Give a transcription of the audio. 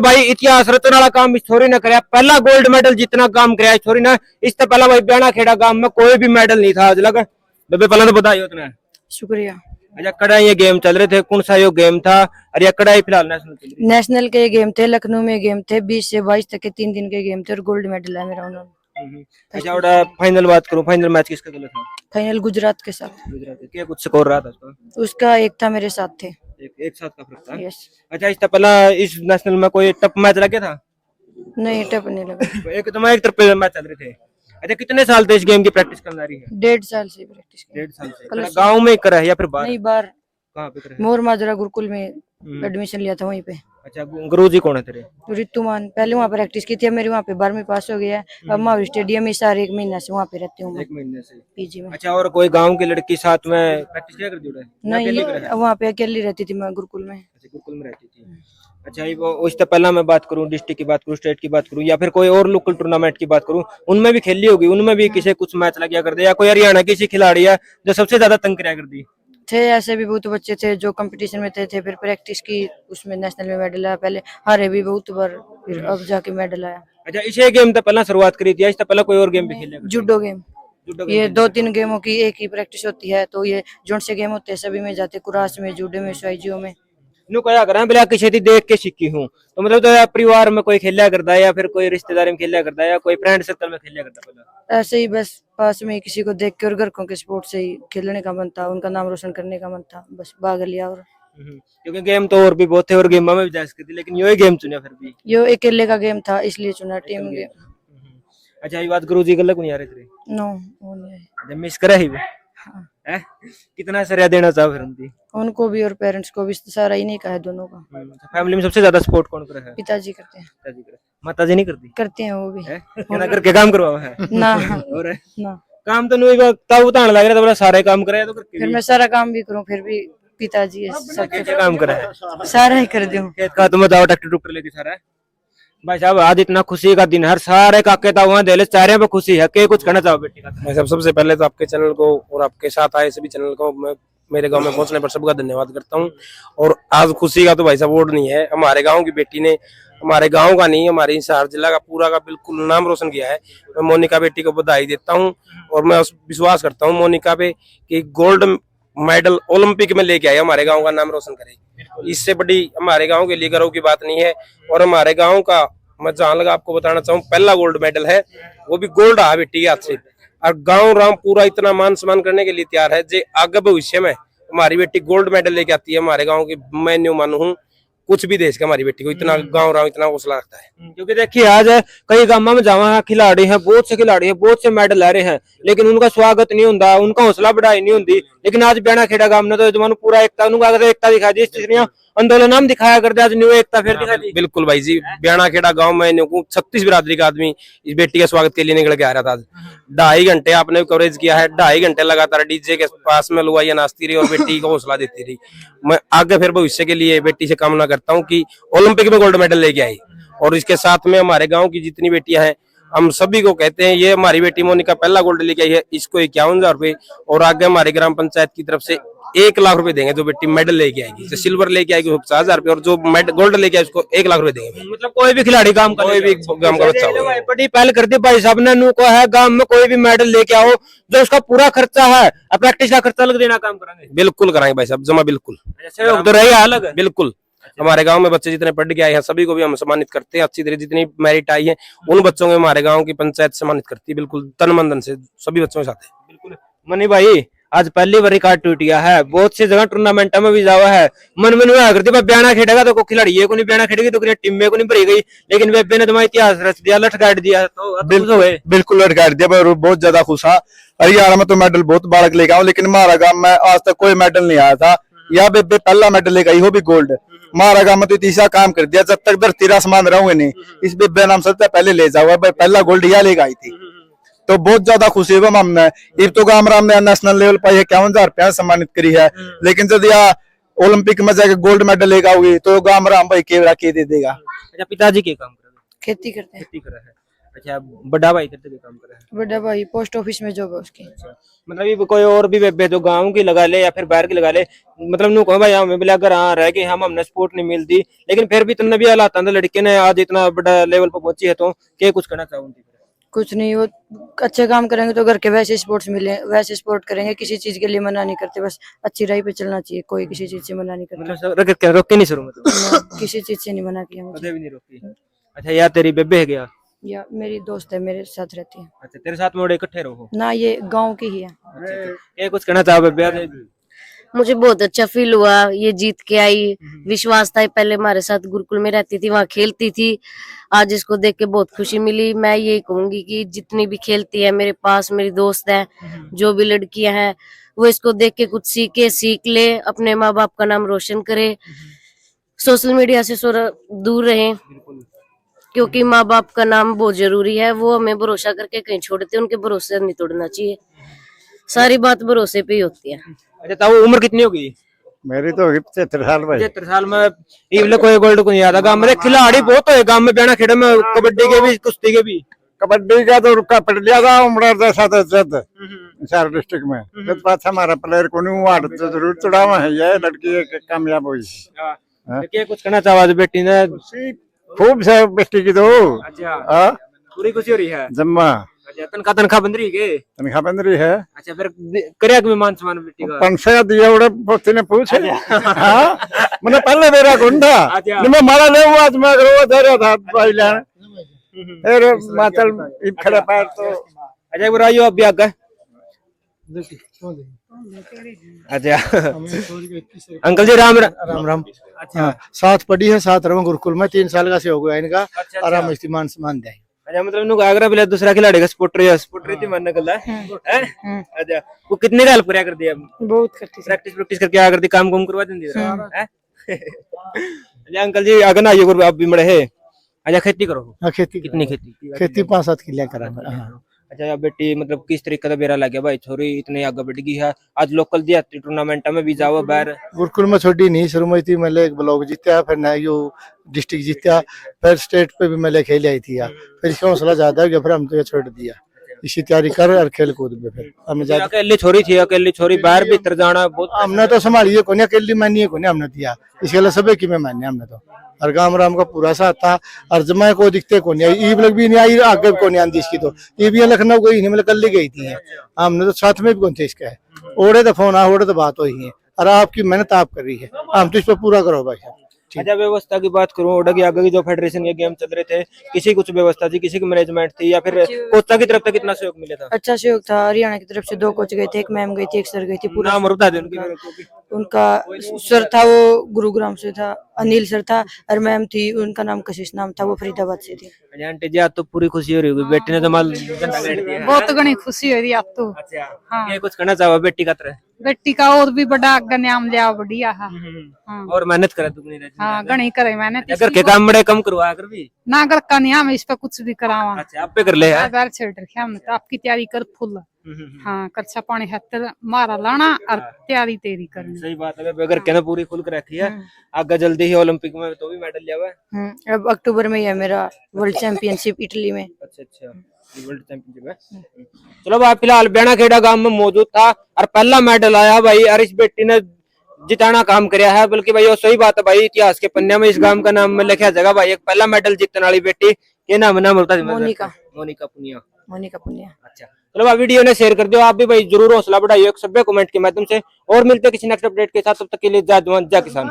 भाई इतिहास रचने वाला काम इस छोरी ने कराया, पहला गोल्ड मेडल जितना काम कराया इस छोरी ने। इससे पहला भाई ब्याणा खेड़ा गांव में कोई भी मेडल नहीं था आज लग। बेबे पहले तो बताइए उतना। शुक्रिया। अच्छा कड़ा ये गेम चल रहे थे, कौन सा ये गेम था? और ये कड़ा फिलहाल नेशनल चल रही है। नेशनल के गेम थे, लखनऊ में गेम थे, 20 से 22 तक के 3 दिन के गेम थे और गोल्ड मेडल है मेरा उन्होंने। अच्छा और फाइनल बात करूं, फाइनल मैच किसका चला था? फाइनल गुजरात के साथ। गुजरात के। क्या कुछ स्कोर रहा था उसका? उसका एक था, मेरे साथ थे। एक साथ का फर्क था। यस। अच्छा इससे पहला इस नेशनल में कोई टफ मैच लगे था? नहीं, टप नहीं लगा। एक तो एक तरफ मैच चल रहे थे। अच्छा कितने साल से इस गेम की प्रैक्टिस करना रही है? 1.5 साल से प्रैक्टिस की। 1.5 साल से। गाँव में करा है या फिर बाहर? नहीं, बाहर। कहाँ पे करा है? मोर माजरा गुरुकुल में एडमिशन लिया था वहीं पे। अच्छा गुरुजी कौन है तेरे? ऋतुमान। पहले वहाँ पे प्रैक्टिस की थी, अब मेरी वहाँ पे 12वीं पास हो गया है। अब महावीर स्टेडियम में सारे 1 महीना से वहाँ पे रहती हूँ मैं। 1 महीने से पीजी में। अच्छा और कोई गांव की लड़की साथ में प्रैक्टिस क्या कर जुड़ा है? नहीं, वहाँ पे अकेली रहती थी मैं गुरुकुल में। अच्छा गुरुकुल में रहती थी। अच्छा ये वो उससे पहला मैं बात करूं, डिस्ट्रिक्ट की बात करूं, स्टेट की बात करूं या फिर कोई और लोकल टूर्नामेंट की बात करूं, उनमें भी खेली होगी, उनमें भी किसी कुछ मैच लग गया कर दे या कोई हरियाणा की किसी खिलाड़ी है जो सबसे ज्यादा तंग कराया कर दी? थे ऐसे भी बहुत बच्चे थे जो कंपटीशन में थे, फिर प्रैक्टिस की, उसमें नेशनल में मेडल आया, पहले हारे भी बहुत बार, फिर अब जाके मेडल आया। अच्छा इसे गेम तो पहला शुरुआत करी थी, इससे पहले कोई और गेम भी खेले? Judo game. ये 2-3 गेमों की एक ही प्रैक्टिस होती है, तो ये जोन से गेम होते हैं सभी में जाते, कुरास में, जूडो में, स्वाइजियो में। नु क्या करा बोला किसी दी देख के सीखी हूं, तो मतलब तो परिवार में कोई खेला करता है या फिर कोई रिश्तेदारी में खेला करता है या कोई फ्रेंड सर्कल में खेला करता है? ऐसे ही बस पास में किसी को देख के और घर के स्पोर्ट से ही खेलने का मन था, उनका नाम रोशन करने का मन था, बस भाग लिया। और क्योंकि गेम तो और भी बहुत थे और गेम में भी जा सकती थी, लेकिन यही गेम चुना फिर भी। यो अकेले का गेम था इसलिए चुना, टीम गेम। अच्छा ये बात गुरुजी गल्ला को नहीं आ रही थी? नो, वो नहीं है। जब मिस करा ही वो हाँ। है कितना सरिया देना चाहो फिर उनकी? उनको भी और पेरेंट्स को भी सारा ही नहीं कहा है, दोनों का। फैमिली में सबसे ज्यादा सपोर्ट कौन कर रहा है? पिताजी करते हैं। पिताजी कर, माताजी नहीं करती? करते हैं वो भी। क्या करके काम करवाओ है ना और ना, काम तो नहीं तब उतान लग रहा था, बोला सारे काम करे तो करके फिर मैं सारा काम भी करूं, फिर भी पिताजी सब क्या काम करा है? सारा ही कर दूं। खेत का तुम बताओ, ट्रैक्टर टुक्टर लेके सारा भाई साहब आज इतना खुशी का दिन है, सारे काके तो वहाँ दे चेहरे पे खुशी है। के कुछ कहना चाहो बेटी का? मैं सबसे पहले तो आपके चैनल को और आपके साथ आए सभी चैनल को मैं मेरे गांव में पहुंचने पर सबका धन्यवाद करता हूं। और आज खुशी का तो भाई साहब वोट नहीं है, हमारे गांव की बेटी ने, हमारे गांव का नहीं, हमारे हिसार जिला का पूरा का बिल्कुल नाम रोशन किया है। मैं मोनिका बेटी को बधाई देता हूँ और मैं विश्वास करता हूँ मोनिका पे कि गोल्ड मेडल ओलंपिक में लेके आए, हमारे गाँव का नाम रोशन करेगी। इससे बड़ी हमारे गाँव के लिए गर्व की बात नहीं है। और हमारे गाँव का मैं जहाँ लगा आपको बताना चाहूँ, पहला गोल्ड मेडल है, वो भी गोल्ड आ बेटी के हाथ से। और गांव राम पूरा इतना मान सम्मान करने के लिए तैयार है जे आगे भविष्य में हमारी बेटी गोल्ड मेडल लेके आती है हमारे गांव की। मैं न्यू मानू हूँ कुछ भी देश का, हमारी बेटी को इतना गांव राम इतना हौसला रखता है। क्योंकि देखिए आज कई गांव में जावा खिलाड़ी हैं, बहुत से खिलाड़ी हैं, बहुत से मेडल ला रहे हैं, लेकिन उनका स्वागत नहीं होता, उनका हौसला बढ़ाई नहीं होती। लेकिन आज ब्याणा खेड़ा गांव ने तो पूरा एकता दिखा दी, स्त्रियां आंदोलन हम दिखाया करते, आज न्यू एकता फिर दिखा दी। बिल्कुल भाई जी, ब्याणा खेड़ा गांव में 36 बिरादरी का आदमी इस बेटी के स्वागत के लिए निकल के आ रहा था। 2.5 घंटे आपने कवरेज किया है, 2.5 घंटे लगातार डीजे के पास में लुआइया नाचती रही और बेटी को हौसला देती रही। मैं आगे फिर भविष्य के लिए बेटी से कामना करता हूँ कि ओलंपिक में गोल्ड मेडल लेके आई। और इसके साथ में हमारे गाँव की जितनी बेटियां हैं, हम सभी को कहते हैं ये हमारी बेटी मोनिका पहला गोल्ड लेके आई है, इसको 51,000 रुपए और आगे हमारे ग्राम पंचायत की तरफ से 1 लाख रुपए देंगे जो बेटी मेडल लेके आएगी। जो सिल्वर लेके आएगी उसको 50,000 रुपए और जो गोल्ड लेके आएगी उसको 1 लाख रुपए देंगे। मतलब कोई भी खिलाड़ी गांव का, कोई भी गांव का बच्चा हो। बड़ी पहल कर दी भाई साहब ने, नु को है गांव में कोई भी मेडल लेके आओ, जो उसका पूरा खर्चा है प्रैक्टिस का खर्चा लग देना काम कराएंगे। बिल्कुल कराएंगे भाई साहब, जमा बिल्कुल सहयोग तो रही अलग। बिल्कुल हमारे गांव में बच्चे जितने पढ़ के आए हैं सभी को भी हम सम्मानित करते हैं। अच्छी तरह जितनी मेरिट आई है उन बच्चों को हमारे गांव की पंचायत सम्मानित करती है, बिल्कुल तन मन धन से सभी बच्चों के साथ है। बिल्कुल मनी भाई आज पहली बार रिकॉर्ड टूट गया है, बहुत सी जगह टूर्नामेंट में भी जावा है, मन में हुआ करती ब्याणा खेलेगा तो खिलाड़ी ये को नहीं ब्याणा खेलेगी तो टीम में को नहीं भरी गई, लेकिन बेबे ने तुम्हारा इतिहास रच दिया, लटकाट दिया, तो बिल्कुल लटकाट दिया। मैं बहुत ज्यादा खुश था। हरियाणा में तो मेडल बहुत बार लेके आऊं, लेकिन हमारा गांव में आज तक कोई मेडल नहीं आया था। यह बेबे पहला मेडल लेके आई, वो भी गोल्ड। हमारा गांव में तो तीसरा काम कर दिया, जब तक धरती आसमान रहूंगे नहीं इस बेबे नाम सबसे पहले ले जाऊंगा। पहला गोल्ड यह लेके आई थी, तो बहुत ज्यादा खुशी हुआ हमने। इब तो गांव राम ने नेशनल लेवल पर 51,000 रुपया सम्मानित करी है, लेकिन जब यह ओलंपिक में जाकर गोल्ड मेडल लेकर आओगी तो गांव राम भाई केवड़ा के दे देगा। अच्छा पिताजी के काम कर खेती करते हैं। खेती कर रहा है। अच्छा, बड़ा भाई कितने भी काम कर रहा है? बड़ा भाई पोस्ट ऑफिस में जॉब है उसकी। मतलब ये कोई और भी बेबे जो गांव की लगा ले या फिर बाहर की लगा ले, मतलब नु कहो भाई हमें भी अगर हाँ रह गए हम हमने सपोर्ट नहीं मिलती, लेकिन फिर भी तुमने भी हालात लड़के ने आज इतना बड़ा लेवल पर पहुंची है, तो क्या कुछ कहना चाहूंगी? कुछ नहीं, वो अच्छे काम करेंगे तो घर के वैसे स्पोर्ट्स मिले, वैसे सपोर्ट करेंगे, किसी चीज के लिए मना नहीं करते, बस अच्छी राह पे चलना चाहिए, कोई किसी चीज से मना नहीं करता। मतलब रोक के नहीं शुरू, मतलब किसी चीज से नहीं मना किया मुझे। कभी भी नहीं रोकी। अच्छा, या तेरी बेबे है गया? या मेरी दोस्त है, मेरे साथ रहती है अच्छा, तेरे साथ में इकट्ठे रहो ना, ये गांव की ही है। ये कुछ कहना चाहो बेबे? मुझे बहुत अच्छा फील हुआ, ये जीत के आई, विश्वास था। पहले हमारे साथ गुरुकुल में रहती थी, वहाँ खेलती थी, आज इसको देख के बहुत खुशी मिली। मैं यही कहूंगी कि जितनी भी खेलती है मेरे पास, मेरी दोस्त है, जो भी लड़कियां हैं, वो इसको देख के कुछ सीख ले, अपने माँ बाप का नाम रोशन करे, सोशल मीडिया से दूर रहे, क्योंकि माँ बाप का नाम बहुत जरूरी है। वो हमें भरोसा करके कहीं छोड़ते, उनके भरोसे नहीं तोड़ना चाहिए, सारी बात भरोसे पे ही होती है। अच्छा, तो उम्र कितनी होगी? मेरी तो होगी 75 साल भाई। 73 साल में इवले कोई गोल्ड को नहीं आता। गांव में खिलाड़ी बहुत है, गांव में बयाना खेड़े में, कबड्डी के भी, कुश्ती के भी। कबड्डी का तो रुका पड़ लिया था उम्र जैसा हिसार डिस्ट्रिक्ट में, जब पास हमारा प्लेयर को नहीं हुआ तो जरूर चढ़ावा है, ये लड़की कामयाब हुई। क्या कुछ कहना चाहो बेटी ने? खूब से बेटी की तो अच्छा, पूरी खुशी हो रही है? जम्मा अच्छा, तनखा बंद रही है? तनखा बंद रही है। अच्छा, फिर करे कि मान सम्मान बेटी का? 500 दिया उड़े पोती ने पूछे। हाँ, मैंने पहले मेरा गुण था, मैं मारा ले हुआ तो मैं वो दे रहा था भाई लेने, फिर माचल खड़े पैर तो। अच्छा, बुराइयो अब भी आगे। अच्छा अंकल जी, राम राम। राम। अच्छा, साथ पढ़ी है, साथ रहो गुरुकुल में, 3 साल का से हो गया इनका, अच्छा, आराम इस्तेमान समान दे। अच्छा, मतलब नु आगरा बिला दूसरा खिलाड़ी का सपोर्टर थी मानने गल्ला है। अच्छा, वो कितने का हेल्प कर दिया? बहुत करती प्रैक्टिस करके आ करती, काम करवा देंदी है। अच्छा अंकल जी, आगे ना आइए, आप भी मरे है। अच्छा, खेती करो? हाँ, खेती कितनी खेती? 5-7 किले करा। हाँ। अच्छा, या बेटी मतलब किस तरीके का बेरा लग गया भाई, छोरी इतने आगे बढ़ गई है, आज लोकल दिया टूर्नामेंट में भी जाओ बाहर। गुरुकुल में छोड़ी नहीं, शुरू में थी मैंने एक ब्लॉक जीता, फिर ना यो डिस्ट्रिक्ट जीता, फिर स्टेट पे भी मैंने खेल आई थी, फिर इसका हौसला ज्यादा हो गया, फिर हम तो ये छोड़ दिया, इसी तैयारी कर और खेल कूद में फिर हमें ज्यादा। अकेली छोरी थी, अकेली छोरी बाहर भीतर जाना बहुत। हमने तो संभालिए को नहीं, अकेली मानिए को नहीं हमने दिया, इसके लिए सब की मैं मान्य हमने तो, और गांव राम का पूरा साथ था, और जमा को दिखते को नहीं आई, ईब लग भी नहीं आई, आगे को नहीं आंदी इसकी, तो ये भी लखनऊ गई नहीं, मतलब कल गई थी, हमने तो साथ में भी कौन थे इसका है, ओढ़े तो फोन आ, ओढ़े तो बात हुई है, और आपकी मेहनत आप कर रही है, हम तो इस पर पूरा करो भाई साहब। अच्छा, व्यवस्था की बात करूं, ओडा की आगे की जो फेडरेशन के गेम चल रहे थे, किसी कुछ व्यवस्था थी, किसी की मैनेजमेंट थी, या फिर कोचा की तरफ से कितना सहयोग मिला था? अच्छा सहयोग था, हरियाणा की तरफ से 2 कोच गए थे, एक मैम गई थी, एक सर गई थी, पूरा नाम बता दे उनकी। उनका सर था वो गुरुग्राम से था, अनिल सर था, और मैम थी उनका नाम कशिश नाम था, वो फरीदाबाद से थी। अच्छा आंटी जी, आज तो पूरी खुशी हो रही होगी, बेटी ने तो माल गंदा कर दिया है। बहुत घनी खुशी हो रही है अब तो। अच्छा, हाँ। ये कुछ कहना चाहो बेटी का तरह? बेटी का और भी बड़ा आगे नाम लिया, बढ़िया है। हाँ। और मेहनत करे तू नहीं रहती? हाँ, घनी करे मैंने अगर के काम बड़े कम करवा कर भी ना कर का नहीं, हम इस पे कुछ भी करावा। अच्छा, आप पे कर ले है। बार छेड़ रखे हमने तो, आपकी तैयारी कर फुल। हाँ, कच्चा पानी हत्तर मारा लाना और तैयारी तेरी करनी। सही बात है, अगर कहना पूरी खुल कर रखी है, आगे जल्दी ही ओलंपिक में तो भी मेडल लिया हुआ है। अब अक्टूबर में ही है मेरा वर्ल्ड चैंपियनशिप इटली में। अच्छा, वर्ल्ड चैंपियनशिप है। चलो भाई, फिलहाल बेना खेड़ा गांव में मौजूद था और पहला मेडल आया भाई, और इस बेटी ने जिताना काम किया है, बल्कि भाई वो सही बात है भाई, इतिहास के पन्ने में इस गांव का नाम में लिखा जाएगा भाई, एक पहला मेडल जीतने वाली बेटी, ये नाम होता है मोनिका पुनिया। अच्छा, चलो भाई, वीडियो ने शेयर कर दियो, आप भी भाई जरूर हौसला बढ़ाइए सभ्य कमेंट के माध्यम से, और मिलते हैं किसी नेक्स्ट अपडेट के साथ, तब तक के लिए जय जवान जय किसान।